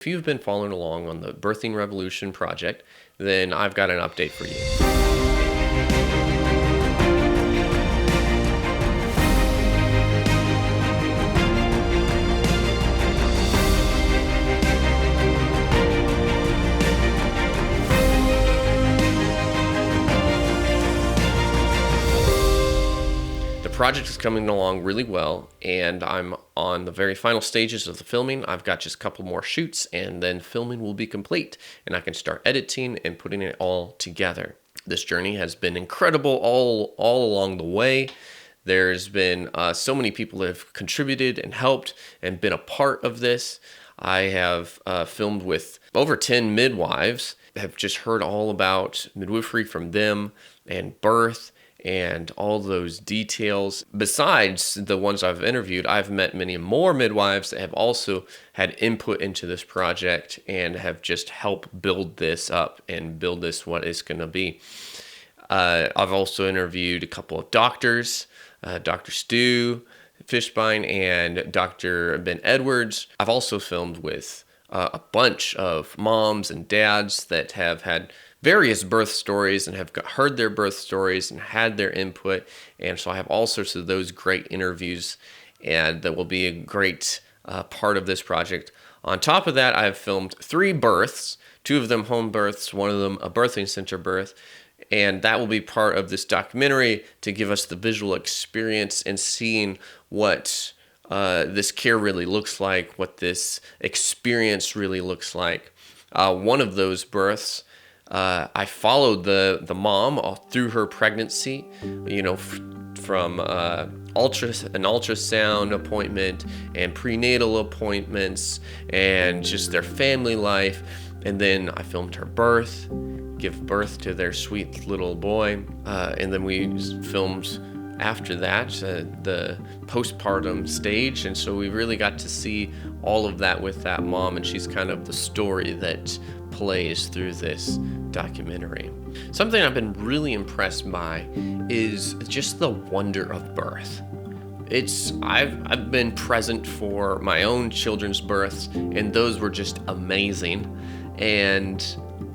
If you've been following along on the Birthing Revolution project, then I've got an update for you. The project is coming along really well, and I'm on the very final stages of the filming. I've got just a couple more shoots, and then filming will be complete, and I can start editing and putting it all together. This journey has been incredible all along the way. There's been so many people that have contributed and helped and been a part of this. I have filmed with over 10 midwives, have just heard all about midwifery from them and birth and all those details. Besides the ones I've interviewed, I've met many more midwives that have also had input into this project and have just helped build this up and build this what it's going to be. I've also interviewed a couple of doctors, Dr. Stu Fishbein and Dr. Ben Edwards. I've also filmed with a bunch of moms and dads that have had various birth stories and have heard their birth stories and had their input. And so I have all sorts of those great interviews, and that will be a great part of this project. On top of that, I've filmed 3 births, 2 of them home births, 1 of them a birthing center birth. And that will be part of this documentary to give us the visual experience and seeing what this care really looks like, what this experience really looks like. One of those births, I followed the mom all through her pregnancy, from an ultrasound appointment and prenatal appointments and just their family life. And then I filmed her birth, give birth to their sweet little boy. And then we filmed after that the postpartum stage. And so we really got to see all of that with that mom. And she's kind of the story that plays through this documentary. Something I've been really impressed by is just the wonder of birth. I've been present for my own children's births, and those were just amazing.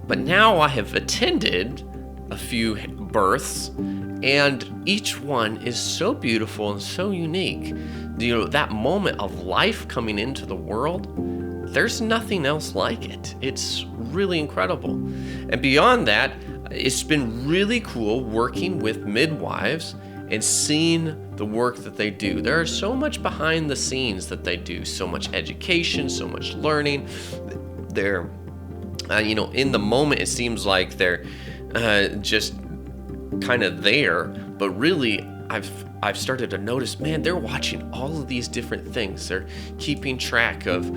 But now I have attended a few births, and each one is so beautiful and so unique. That moment of life coming into the world, there's nothing else like it. It's really incredible. And beyond that, it's been really cool working with midwives and seeing the work that they do. There is so much behind the scenes that they do, so much education, so much learning. They're, in the moment, it seems like they're just kind of there, but really, I've started to notice, man, they're watching all of these different things. They're keeping track of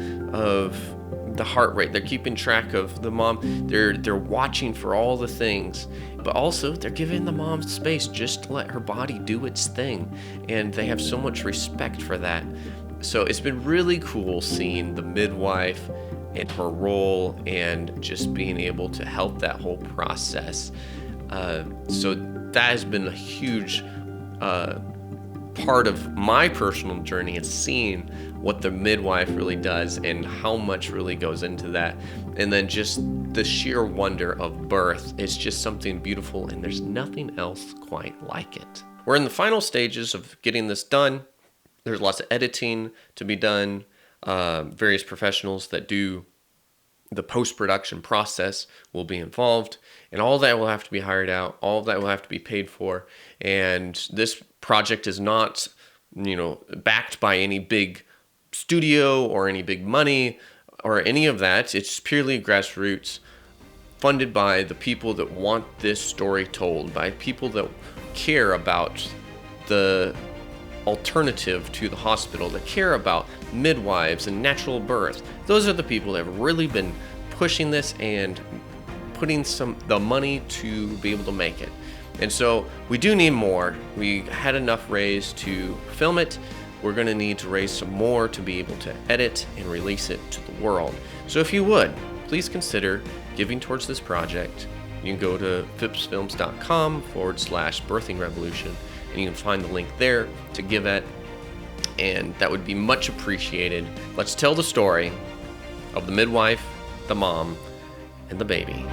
the heart rate. They're keeping track of the mom. They're watching for all the things, but also they're giving the mom space just to let her body do its thing. And they have so much respect for that. So it's been really cool seeing the midwife and her role and just being able to help that whole process. So that has been a huge part of my personal journey, and seeing what the midwife really does and how much really goes into that. And then just the sheer wonder of birth is just something beautiful, and there's nothing else quite like it. We're in the final stages of getting this done. There's lots of editing to be done. Various professionals that do the post-production process will be involved, and all that will have to be hired out. All of that will have to be paid for. And this project is not, backed by any big studio or any big money or any of that. It's purely grassroots, funded by the people that want this story told, by people that care about the alternative to the hospital, that care about midwives and natural birth. Those are the people that have really been pushing this and putting the money to be able to make it. And so we do need more. We had enough raised to film it. We're going to need to raise some more to be able to edit and release it to the world. So if you would, please consider giving towards this project. You can go to phipsfilms.com/birthing revolution, and you can find the link there to give at, and that would be much appreciated. Let's tell the story of the midwife, the mom, and the baby.